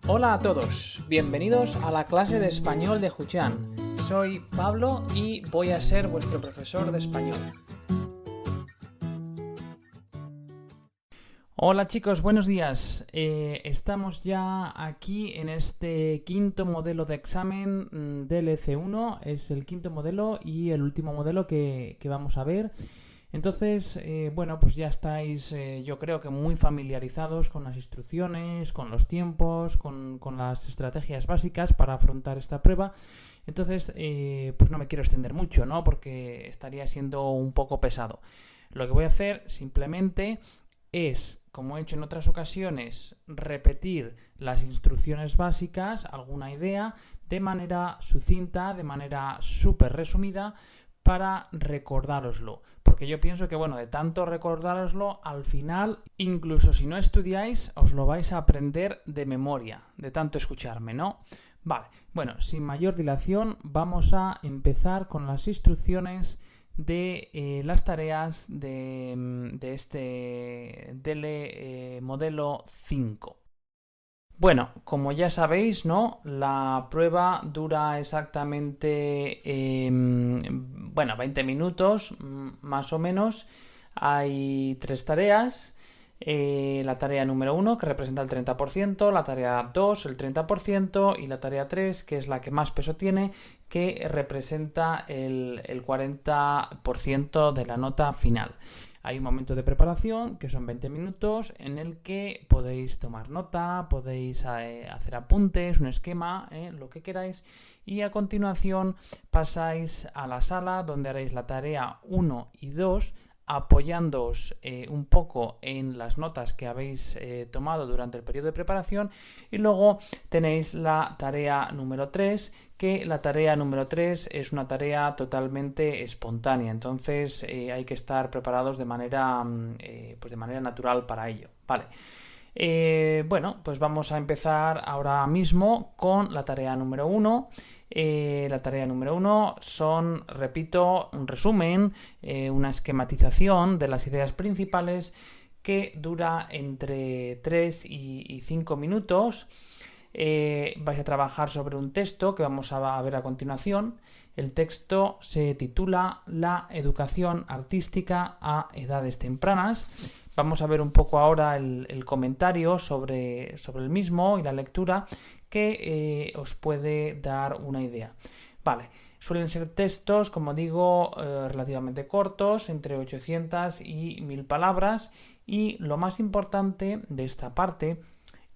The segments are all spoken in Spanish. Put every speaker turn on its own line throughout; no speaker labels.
Hola a todos, bienvenidos a la clase de español de Huchan. Soy Pablo y voy a ser vuestro profesor de español. Hola chicos, buenos días. Estamos ya aquí en este quinto modelo de examen del EC1. Es el quinto modelo y el último modelo que vamos a ver. Entonces, bueno, pues ya estáis, yo creo que muy familiarizados con las instrucciones, con los tiempos, con las estrategias básicas para afrontar esta prueba. Entonces, pues no me quiero extender mucho, ¿no? Porque estaría siendo un poco pesado. Lo que voy a hacer simplemente es, como he hecho en otras ocasiones, repetir las instrucciones básicas, alguna idea, de manera sucinta, de manera súper resumida, para recordároslo. Porque yo pienso que, bueno, de tanto recordároslo, al final, incluso si no estudiáis, os lo vais a aprender de memoria, de tanto escucharme, ¿no? Vale, bueno, sin mayor dilación, vamos a empezar con las instrucciones de las tareas de este DELE modelo 5. Bueno, como ya sabéis, ¿no? La prueba dura exactamente 20 minutos, más o menos. Hay 3 tareas. La tarea número 1, que representa el 30%, la tarea 2, el 30%, y la tarea 3, que es la que más peso tiene, que representa el 40% de la nota final. Hay un momento de preparación, que son 20 minutos, en el que podéis tomar nota, podéis hacer apuntes, un esquema, lo que queráis, y a continuación pasáis a la sala donde haréis la tarea 1 y 2, apoyándoos un poco en las notas que habéis tomado durante el periodo de preparación, y luego tenéis la tarea número 3, que la tarea número 3 es una tarea totalmente espontánea, entonces hay que estar preparados de manera natural para ello. Vale. Bueno, pues vamos a empezar ahora mismo con la tarea número 1. La tarea número 1 son, repito, un resumen, una esquematización de las ideas principales que dura entre 3 y 5 minutos. Vais a trabajar sobre un texto que vamos a ver a continuación. El texto se titula La educación artística a edades tempranas. Vamos a ver un poco ahora el comentario sobre el mismo y la lectura que os puede dar una idea. Vale, suelen ser textos, como digo, relativamente cortos, entre 800 y 1000 palabras, y lo más importante de esta parte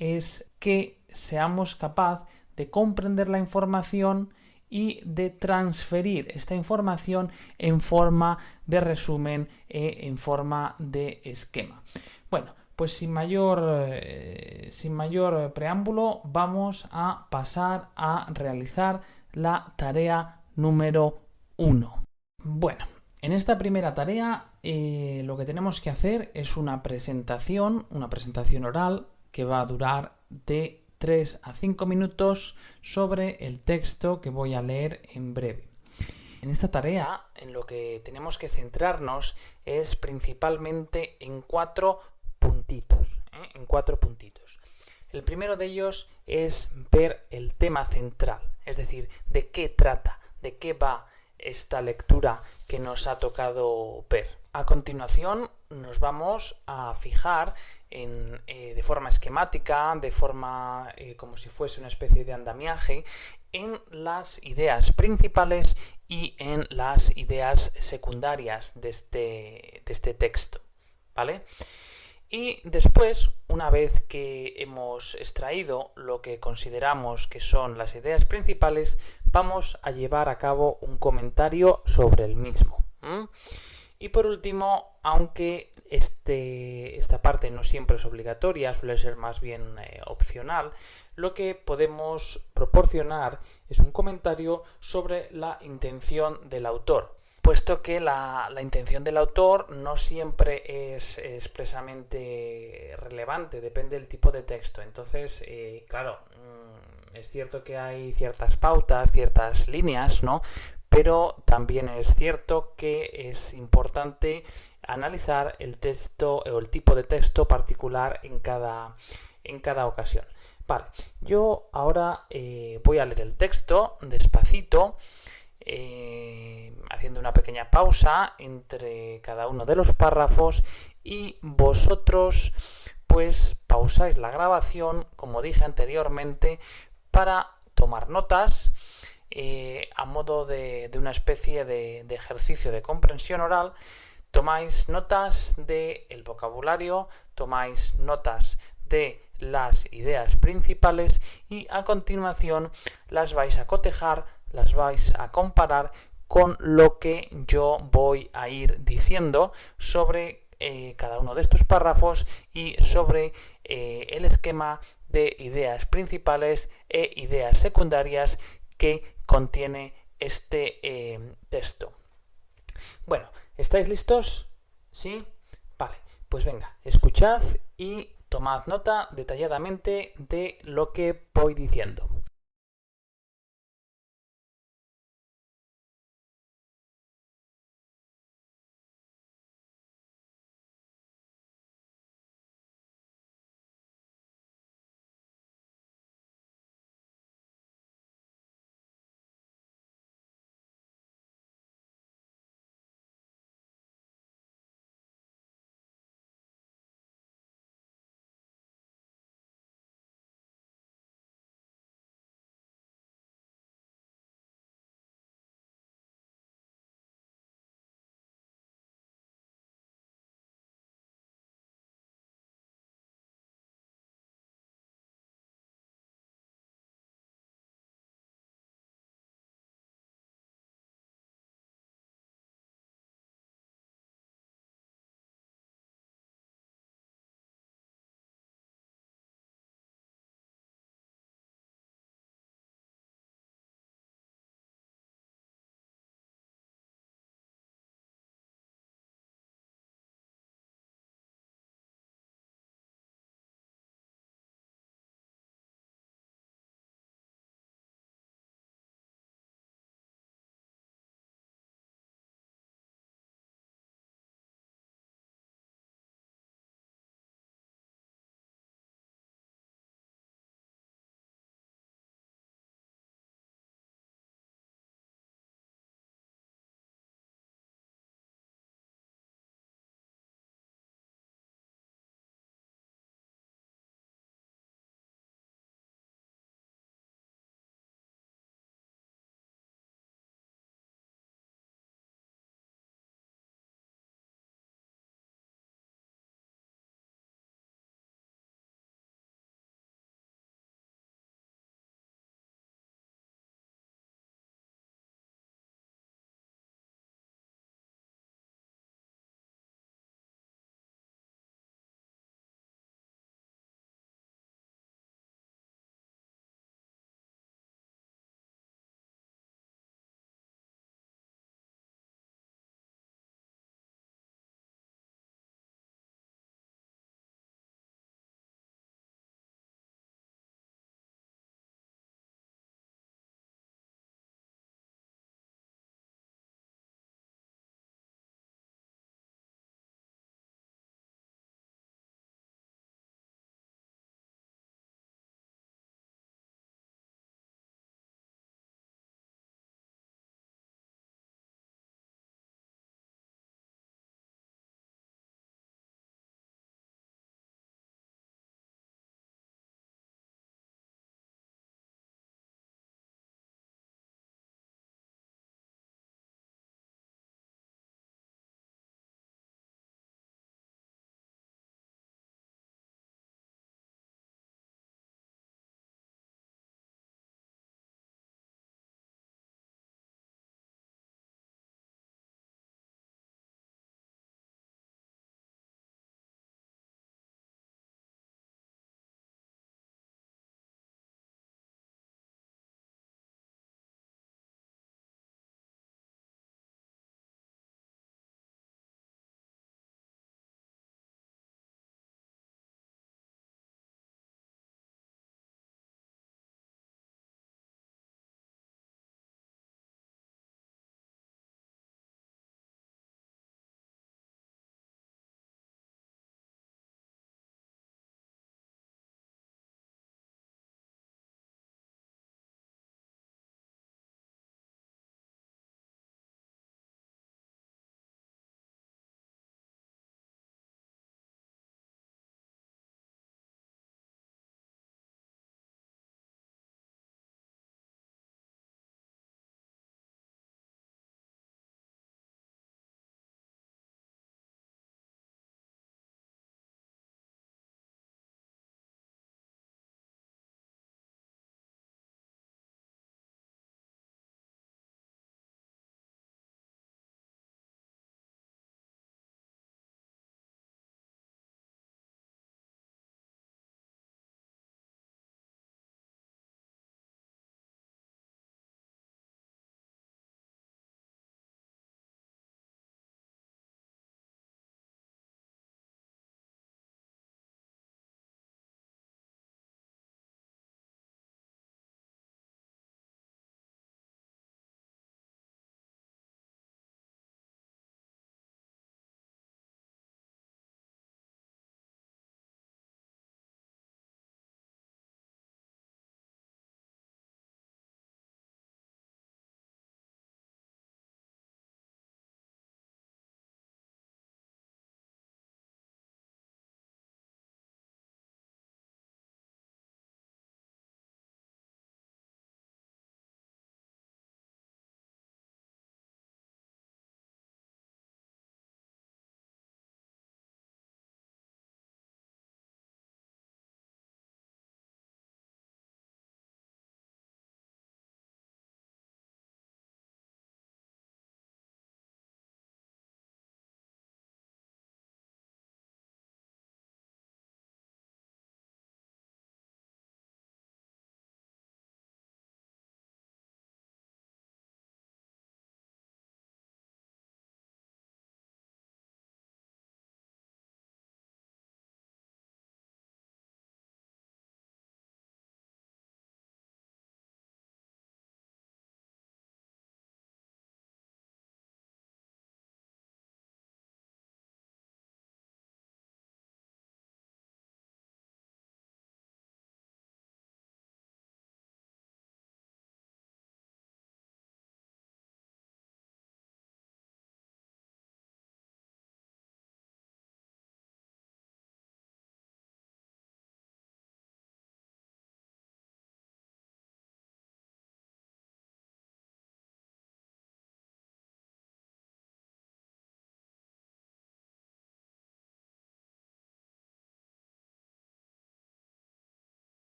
es que seamos capaces de comprender la información y de transferir esta información en forma de resumen, en forma de esquema. Bueno, pues sin mayor preámbulo, vamos a pasar a realizar la tarea número 1. Bueno, en esta primera tarea lo que tenemos que hacer es una presentación oral que va a durar de 3 a 5 minutos sobre el texto que voy a leer en breve. En esta tarea, en lo que tenemos que centrarnos es principalmente en 4 puntitos. En 4 puntitos. El primero de ellos es ver el tema central, es decir, de qué trata, de qué va esta lectura que nos ha tocado ver. A continuación nos vamos a fijar de forma esquemática, de forma como si fuese una especie de andamiaje, en las ideas principales y en las ideas secundarias de este texto, ¿vale? Y después, una vez que hemos extraído lo que consideramos que son las ideas principales, vamos a llevar a cabo un comentario sobre el mismo. Y por último, aunque esta parte no siempre es obligatoria, suele ser más bien opcional, lo que podemos proporcionar es un comentario sobre la intención del autor, puesto que la intención del autor no siempre es expresamente relevante, depende del tipo de texto. Entonces, claro, es cierto que hay ciertas pautas, ciertas líneas, ¿no? Pero también es cierto que es importante analizar el texto o el tipo de texto particular en cada ocasión. Vale, yo ahora voy a leer el texto despacito, haciendo una pequeña pausa entre cada uno de los párrafos y vosotros pues pausáis la grabación, como dije anteriormente, para tomar notas a modo de una especie de ejercicio de comprensión oral. Tomáis notas del vocabulario, tomáis notas de las ideas principales y a continuación las vais a cotejar, las vais a comparar con lo que yo voy a ir diciendo sobre cada uno de estos párrafos y sobre el esquema de ideas principales e ideas secundarias que contiene este texto. Bueno, ¿estáis listos? ¿Sí? Vale, pues venga, escuchad y tomad nota detalladamente de lo que voy diciendo.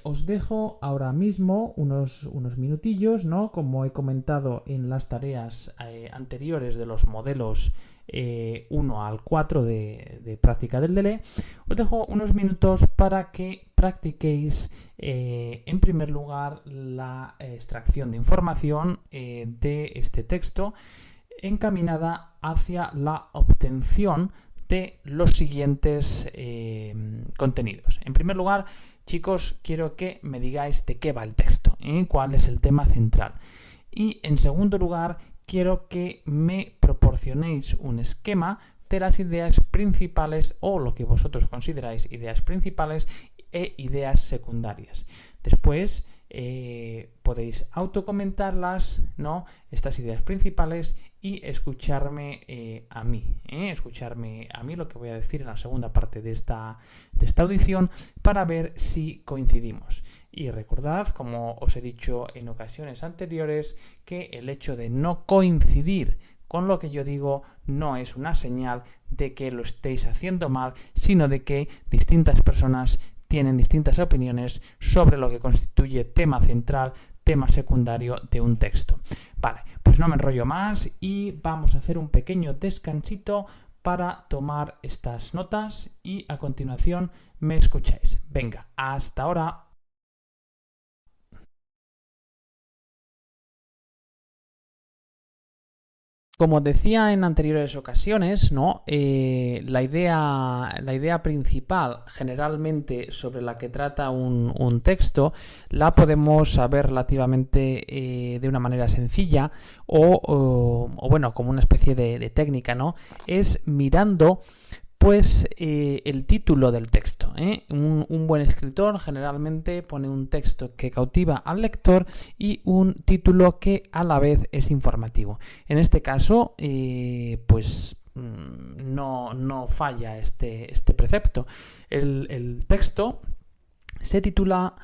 Os dejo ahora mismo unos minutillos, ¿no? Como he comentado en las tareas anteriores de los modelos 1 al 4 de práctica del DELE, os dejo unos minutos para que practiquéis en primer lugar la extracción de información de este texto encaminada hacia la obtención de los siguientes contenidos. En primer lugar, chicos, quiero que me digáis de qué va el texto, cuál es el tema central. Y en segundo lugar, quiero que me proporcionéis un esquema de las ideas principales o lo que vosotros consideráis ideas principales e ideas secundarias. Después podéis autocomentarlas, ¿no? Estas ideas principales y escucharme a mí, escucharme a mí lo que voy a decir en la segunda parte de esta audición para ver si coincidimos. Y recordad, como os he dicho en ocasiones anteriores, que el hecho de no coincidir con lo que yo digo no es una señal de que lo estéis haciendo mal, sino de que distintas personas tienen distintas opiniones sobre lo que constituye tema central, tema secundario de un texto. Vale, pues no me enrollo más y vamos a hacer un pequeño descansito para tomar estas notas y a continuación me escucháis. Venga, hasta ahora. Como decía en anteriores ocasiones, ¿no? La idea principal generalmente sobre la que trata un texto la podemos saber relativamente de una manera sencilla o bueno, como una especie de técnica, ¿no? Es mirando pues el título del texto. Un buen escritor generalmente pone un texto que cautiva al lector y un título que a la vez es informativo. En este caso, pues no falla este precepto. El texto se titula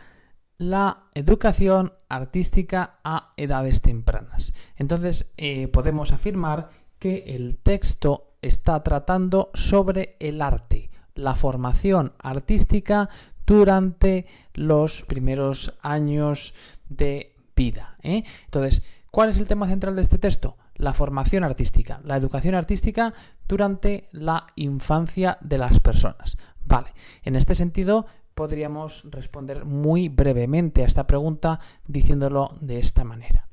La educación artística a edades tempranas. Entonces, podemos afirmar que el texto está tratando sobre el arte, la formación artística durante los primeros años de vida. Entonces, ¿cuál es el tema central de este texto? La formación artística, la educación artística durante la infancia de las personas. Vale, en este sentido podríamos responder muy brevemente a esta pregunta diciéndolo de esta manera.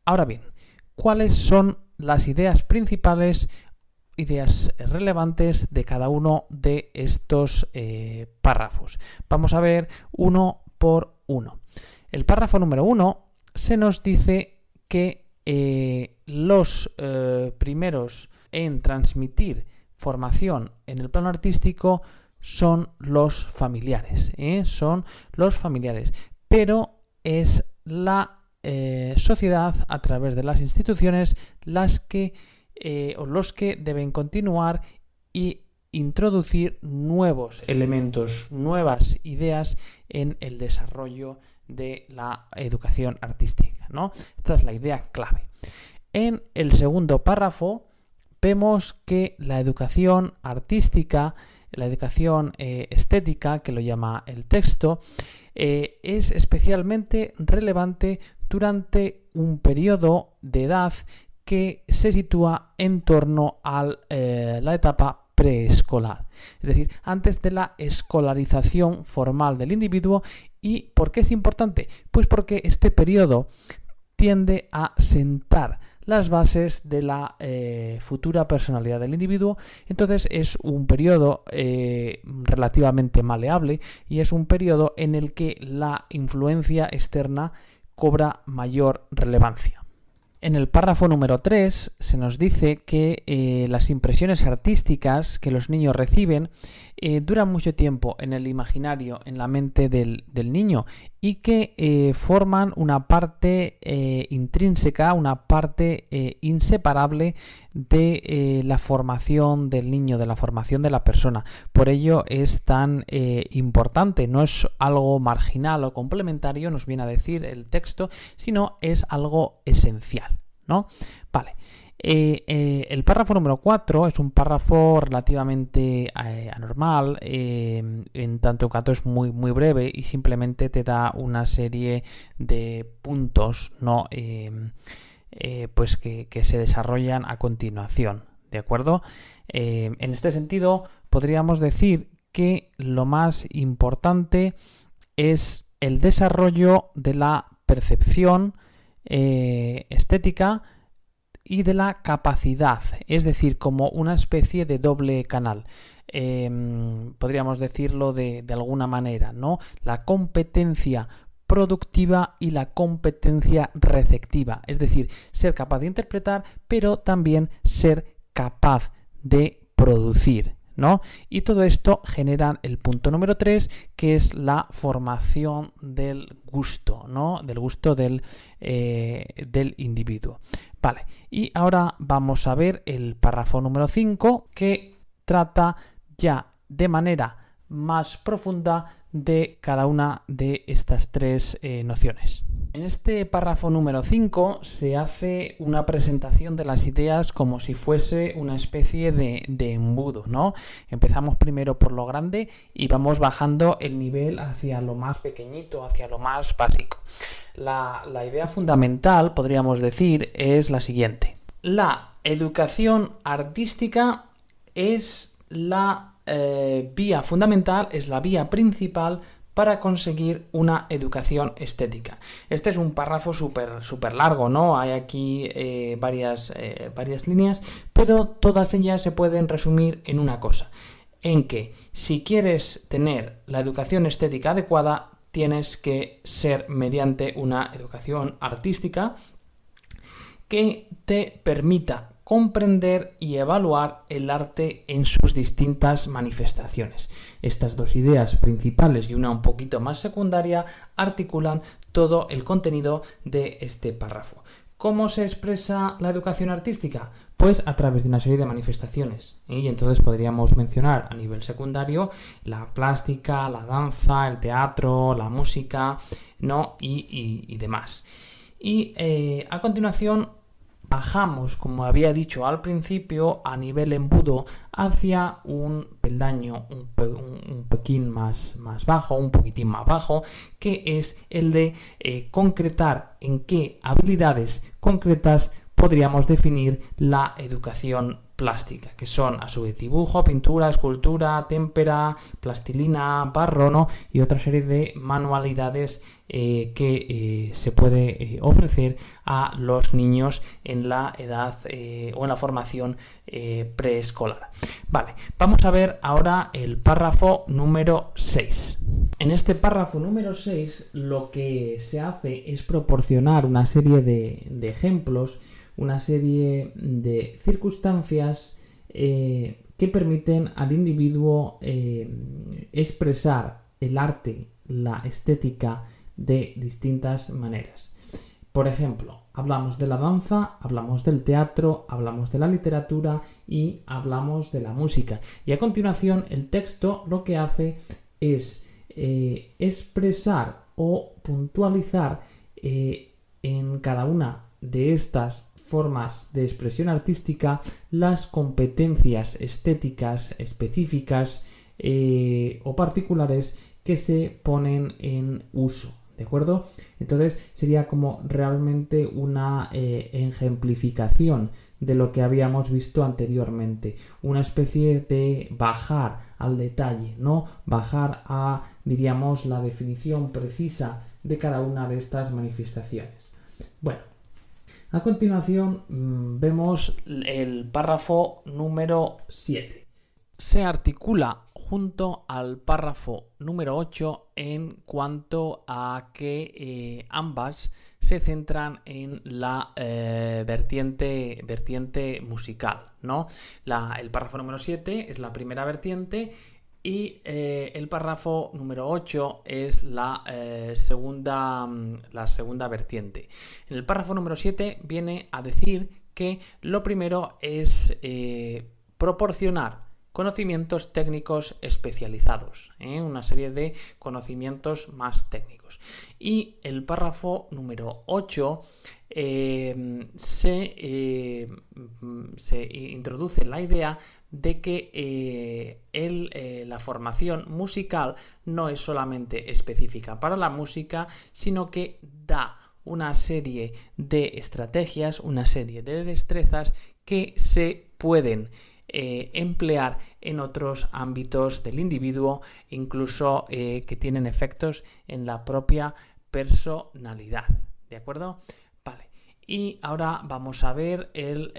Ahora bien, ¿cuáles son las ideas principales, ideas relevantes de cada uno de estos párrafos? Vamos a ver uno por uno. El párrafo número 1 se nos dice que los primeros en transmitir formación en el plano artístico son los familiares, son los familiares, pero es la sociedad a través de las instituciones las que o los que deben continuar y introducir nuevos elementos, nuevas ideas en el desarrollo de la educación artística, ¿no? Esta es la idea clave. En el segundo párrafo vemos que la educación artística, la educación estética, que lo llama el texto, es especialmente relevante durante un periodo de edad que se sitúa en torno a la etapa preescolar, es decir, antes de la escolarización formal del individuo. ¿Y por qué es importante? Pues porque este periodo tiende a sentar las bases de la futura personalidad del individuo. Entonces es un periodo relativamente maleable y es un periodo en el que la influencia externa cobra mayor relevancia. En el párrafo número 3 se nos dice que las impresiones artísticas que los niños reciben duran mucho tiempo en el imaginario, en la mente del niño, y que forman una parte intrínseca, una parte inseparable de la formación del niño, de la formación de la persona. Por ello es tan importante, no es algo marginal o complementario, nos viene a decir el texto, sino es algo esencial, ¿no? Vale. El párrafo número 4 es un párrafo relativamente anormal, en tanto que es muy breve y simplemente te da una serie de puntos, ¿no? Pues que se desarrollan a continuación, ¿de acuerdo? En este sentido, podríamos decir que lo más importante es el desarrollo de la percepción estética y de la capacidad, es decir, como una especie de doble canal. Podríamos decirlo de alguna manera, ¿no? La competencia productiva y la competencia receptiva, es decir, ser capaz de interpretar, pero también ser capaz de producir, ¿no? Y todo esto genera el punto número 3, que es la formación del gusto, ¿no? Del gusto del individuo. Vale, y ahora vamos a ver el párrafo número 5, que trata ya de manera más profunda de cada una de estas tres nociones. En este párrafo número 5 se hace una presentación de las ideas como si fuese una especie de embudo, ¿no? Empezamos primero por lo grande y vamos bajando el nivel hacia lo más pequeñito, hacia lo más básico. La idea fundamental, podríamos decir, es la siguiente. La educación artística es la vía fundamental, es la vía principal para conseguir una educación estética. Este es un párrafo súper largo, ¿no? Hay aquí varias líneas, pero todas ellas se pueden resumir en una cosa, en que si quieres tener la educación estética adecuada, tienes que ser mediante una educación artística que te permita comprender y evaluar el arte en sus distintas manifestaciones. Estas dos ideas principales y una un poquito más secundaria articulan todo el contenido de este párrafo. ¿Cómo se expresa la educación artística? Pues a través de una serie de manifestaciones. Y entonces podríamos mencionar a nivel secundario la plástica, la danza, el teatro, la música, ¿no? y demás. Y a continuación bajamos, como había dicho al principio, a nivel embudo hacia un peldaño un poquitín más bajo, un poquitín más bajo, que es el de concretar en qué habilidades concretas podríamos definir la educación plástica, que son a su vez dibujo, pintura, escultura, témpera, plastilina, barro, ¿no? Y otra serie de manualidades que se puede ofrecer a los niños en la edad o en la formación preescolar. Vale, vamos a ver ahora el párrafo número 6. En este párrafo número 6 lo que se hace es proporcionar una serie de ejemplos, una serie de circunstancias que permiten al individuo expresar el arte, la estética de distintas maneras. Por ejemplo, hablamos de la danza, hablamos del teatro, hablamos de la literatura y hablamos de la música. Y a continuación el texto lo que hace es expresar o puntualizar en cada una de estas formas de expresión artística las competencias estéticas específicas o particulares que se ponen en uso, ¿de acuerdo? Entonces sería como realmente una ejemplificación de lo que habíamos visto anteriormente, una especie de bajar al detalle, ¿no? Bajar a, diríamos, la definición precisa de cada una de estas manifestaciones. Bueno, a continuación vemos el párrafo número 7. Se articula junto al párrafo número 8 en cuanto a que ambas se centran en la vertiente musical, ¿no? El párrafo número 7 es la primera vertiente y el párrafo número 8 es la segunda vertiente. En el párrafo número 7 viene a decir que lo primero es proporcionar conocimientos técnicos especializados, una serie de conocimientos más técnicos. Y el párrafo número 8 se introduce la idea de que la formación musical no es solamente específica para la música, sino que da una serie de estrategias, una serie de destrezas que se pueden emplear en otros ámbitos del individuo, incluso que tienen efectos en la propia personalidad. ¿De acuerdo? Vale. Y ahora vamos a ver el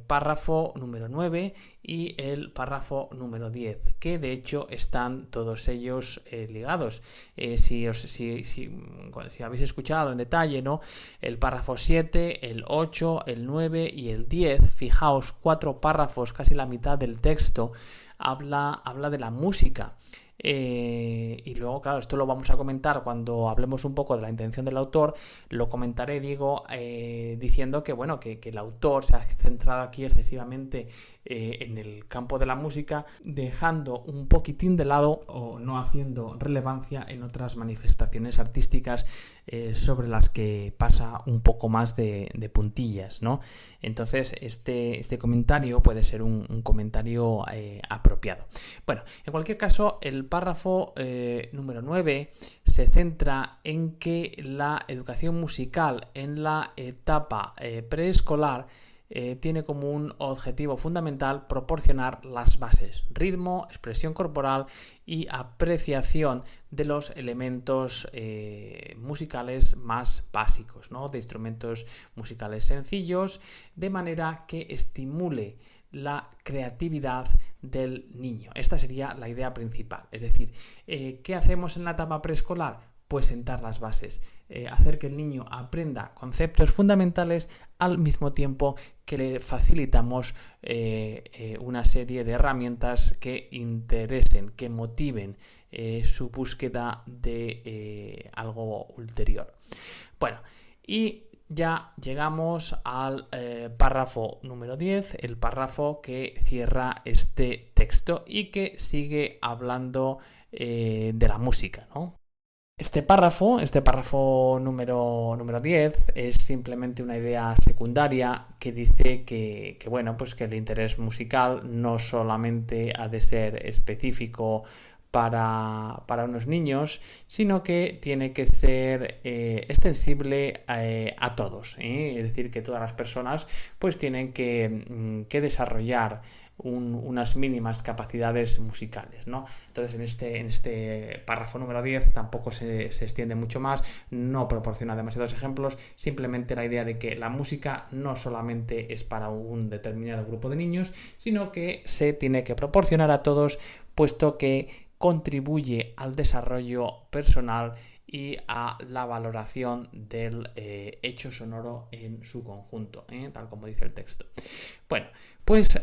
párrafo número 9 y el párrafo número 10, que de hecho están todos ellos ligados. Si habéis escuchado en detalle, ¿no?, el párrafo 7, el 8, el 9 y el 10, fijaos, 4 párrafos, casi la mitad del texto, habla de la música. Y luego, claro, esto lo vamos a comentar cuando hablemos un poco de la intención del autor. Lo comentaré, diciendo que, bueno, que el autor se ha centrado aquí excesivamente en el campo de la música, dejando un poquitín de lado o no haciendo relevancia en otras manifestaciones artísticas sobre las que pasa un poco más de puntillas, ¿no? Entonces, este comentario puede ser un comentario apropiado. Bueno, en cualquier caso, el párrafo número 9 se centra en que la educación musical en la etapa preescolar tiene como un objetivo fundamental proporcionar las bases: ritmo, expresión corporal y apreciación de los elementos musicales más básicos, ¿no?, de instrumentos musicales sencillos, de manera que estimule la creatividad del niño. Esta sería la idea principal. Es decir, ¿qué hacemos en la etapa preescolar? Pues sentar las bases, hacer que el niño aprenda conceptos fundamentales al mismo tiempo que le facilitamos una serie de herramientas que interesen, que motiven su búsqueda de algo ulterior. Bueno, y ya llegamos al párrafo número 10, el párrafo que cierra este texto y que sigue hablando de la música, ¿no? Este párrafo número 10 es simplemente una idea secundaria que dice que bueno, pues que el interés musical no solamente ha de ser específico para unos niños, sino que tiene que ser extensible a todos, es decir, que todas las personas pues tienen que desarrollar unas mínimas capacidades musicales, ¿no? Entonces en este párrafo número 10 tampoco se extiende mucho más, no proporciona demasiados ejemplos, simplemente la idea de que la música no solamente es para un determinado grupo de niños, sino que se tiene que proporcionar a todos, puesto que contribuye al desarrollo personal y a la valoración del hecho sonoro en su conjunto, tal como dice el texto. Bueno, pues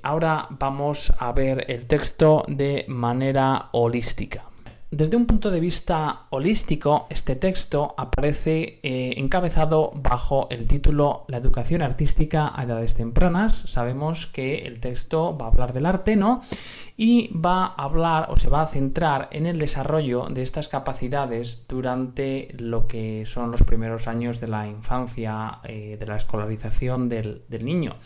ahora vamos a ver el texto de manera holística. Desde un punto de vista holístico, este texto aparece encabezado bajo el título La educación artística a edades tempranas. Sabemos que el texto va a hablar del arte, ¿no?, y va a hablar o se va a centrar en el desarrollo de estas capacidades durante lo que son los primeros años de la infancia, de la escolarización del niño.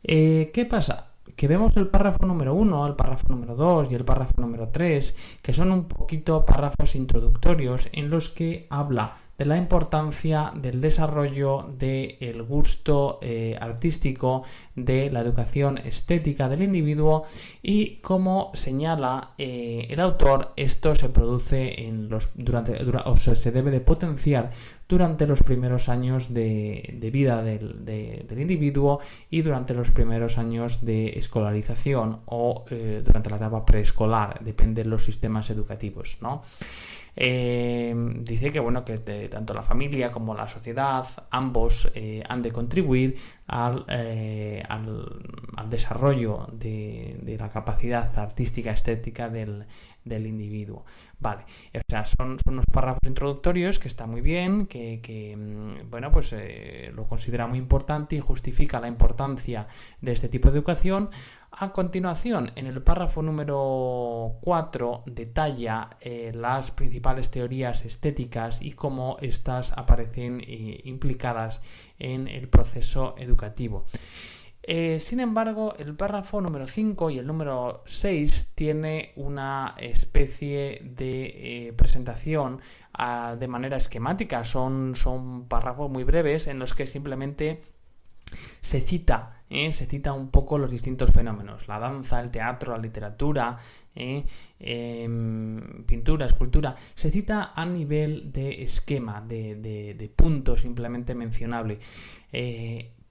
¿Qué pasa? Que vemos el párrafo número 1, el párrafo número 2 y el párrafo número 3, que son un poquito párrafos introductorios en los que habla de la importancia del desarrollo del gusto artístico, de la educación estética del individuo, y como señala el autor, esto se produce se debe de potenciar durante los primeros años de vida del individuo y durante los primeros años de escolarización o durante la etapa preescolar, depende de los sistemas educativos, ¿no? Dice que bueno, que tanto la familia como la sociedad, ambos han de contribuir al desarrollo de la capacidad artística estética del del individuo. Vale, o sea, son unos párrafos introductorios que está muy bien, bueno, pues lo considera muy importante y justifica la importancia de este tipo de educación. A continuación, en el párrafo número 4 detalla las principales teorías estéticas y cómo éstas aparecen implicadas en el proceso educativo. Sin embargo, el párrafo número 5 y el número 6 tiene una especie de presentación de manera esquemática. Son párrafos muy breves en los que simplemente se cita un poco los distintos fenómenos: la danza, el teatro, la literatura, pintura, escultura. Se cita a nivel de esquema, de puntos simplemente mencionable.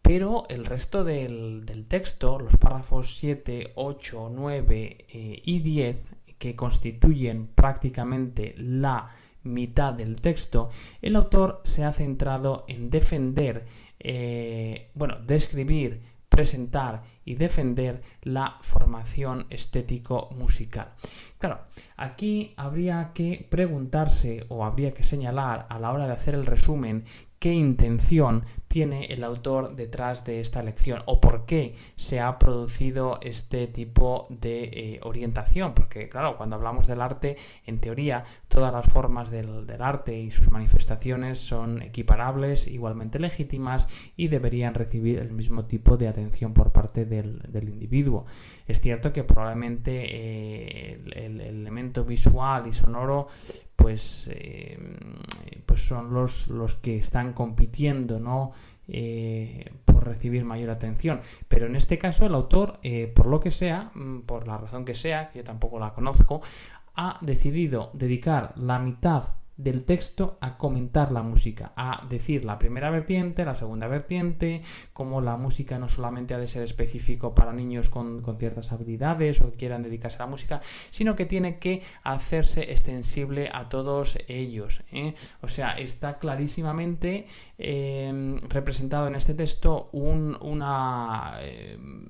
Pero el resto del texto, los párrafos 7, 8, 9 y 10, que constituyen prácticamente la mitad del texto, el autor se ha centrado en describir, presentar y defender la formación estético-musical. Claro, aquí habría que preguntarse o habría que señalar a la hora de hacer el resumen qué intención tiene el autor detrás de esta lección o por qué se ha producido este tipo de orientación. Porque, claro, cuando hablamos del arte, en teoría, todas las formas del arte y sus manifestaciones son equiparables, igualmente legítimas y deberían recibir el mismo tipo de atención por parte del individuo. Es cierto que probablemente el elemento visual y sonoro pues son los que están compitiendo, ¿no? Por recibir mayor atención, pero en este caso el autor, por lo que sea, por la razón que sea, yo tampoco la conozco, ha decidido dedicar la mitad del texto a comentar la música, a decir la primera vertiente, la segunda vertiente, cómo la música no solamente ha de ser específico para niños con ciertas habilidades o que quieran dedicarse a la música, sino que tiene que hacerse extensible a todos ellos, O sea, está clarísimamente representado en este texto una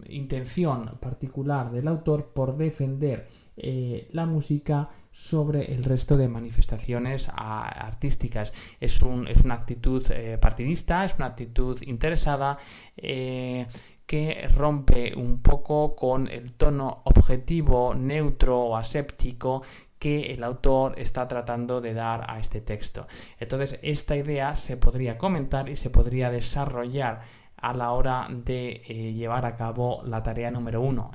intención particular del autor por defender la música sobre el resto de manifestaciones artísticas. Es una actitud partidista, es una actitud interesada, que rompe un poco con el tono objetivo, neutro o aséptico que el autor está tratando de dar a este texto. Entonces, esta idea se podría comentar y se podría desarrollar a la hora de llevar a cabo la tarea número 1.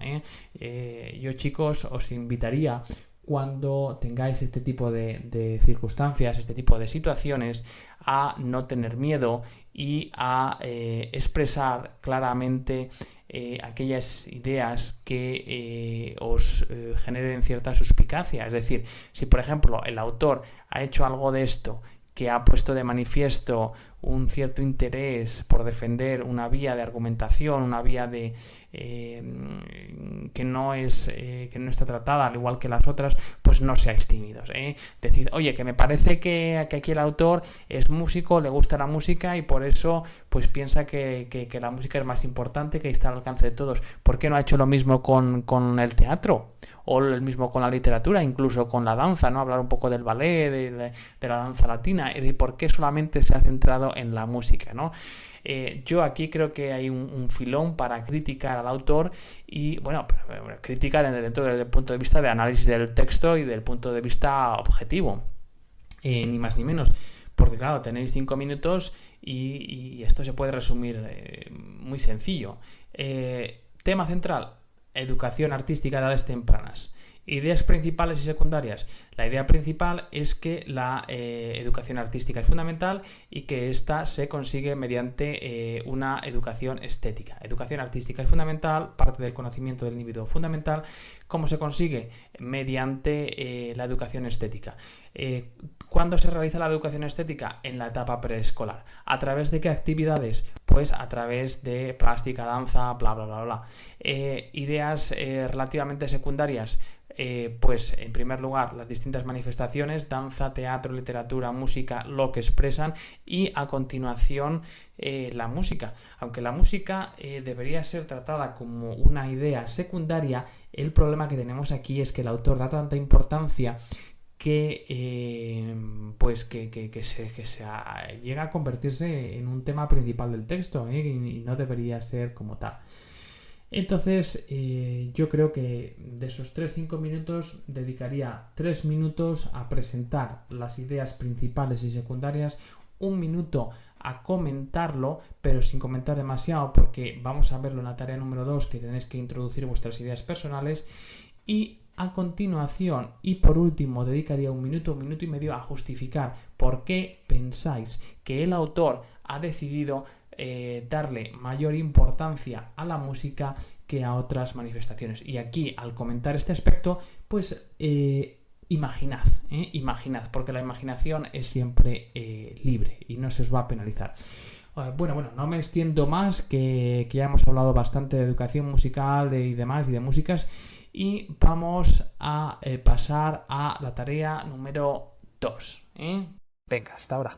Yo, chicos, os invitaría, cuando tengáis este tipo de circunstancias, este tipo de situaciones, a no tener miedo y a expresar claramente aquellas ideas que os generen cierta suspicacia. Es decir, si por ejemplo el autor ha hecho algo de esto que ha puesto de manifiesto un cierto interés por defender una vía de argumentación, una vía que no está tratada al igual que las otras, pues no seáis tímidos. Decid, oye, que me parece que aquí el autor es músico, le gusta la música y por eso pues piensa que la música es más importante, que está al alcance de todos. ¿Por qué no ha hecho lo mismo con el teatro? O el mismo con la literatura, incluso con la danza, ¿no? Hablar un poco del ballet, de la danza latina. Es decir, ¿por qué solamente se ha centrado en la música, ¿no? Yo aquí creo que hay un filón para criticar al autor y, bueno, crítica dentro del punto de vista de análisis del texto y del punto de vista objetivo. Ni más ni menos. Porque, claro, tenéis 5 minutos y esto se puede resumir muy sencillo. Tema central: educación artística de edades tempranas. Ideas principales y secundarias. La idea principal es que la educación artística es fundamental y que ésta se consigue mediante una educación estética. Educación artística es fundamental, parte del conocimiento del individuo fundamental. ¿Cómo se consigue? Mediante la educación estética. ¿Cuándo se realiza la educación estética? En la etapa preescolar. ¿A través de qué actividades? Pues pues a través de plástica, danza, bla, bla, bla, bla. Ideas relativamente secundarias. Pues en primer lugar las distintas manifestaciones, danza, teatro, literatura, música, lo que expresan, y a continuación la música. Aunque la música debería ser tratada como una idea secundaria, el problema que tenemos aquí es que el autor da tanta importancia que llega a convertirse en un tema principal del texto, y no debería ser como tal. Entonces, yo creo que de esos 3-5 minutos dedicaría 3 minutos a presentar las ideas principales y secundarias, 1 minuto a comentarlo, pero sin comentar demasiado, porque vamos a verlo en la tarea número 2, que tenéis que introducir vuestras ideas personales, y a continuación y por último dedicaría 1 minuto, 1 minuto y medio a justificar por qué pensáis que el autor ha decidido darle mayor importancia a la música que a otras manifestaciones. Y aquí, al comentar este aspecto, pues imaginad, porque la imaginación es siempre libre y no se os va a penalizar. Bueno, no me extiendo más, que ya hemos hablado bastante de educación musical y demás, y de músicas, y vamos a pasar a la tarea número 2. Venga, hasta ahora.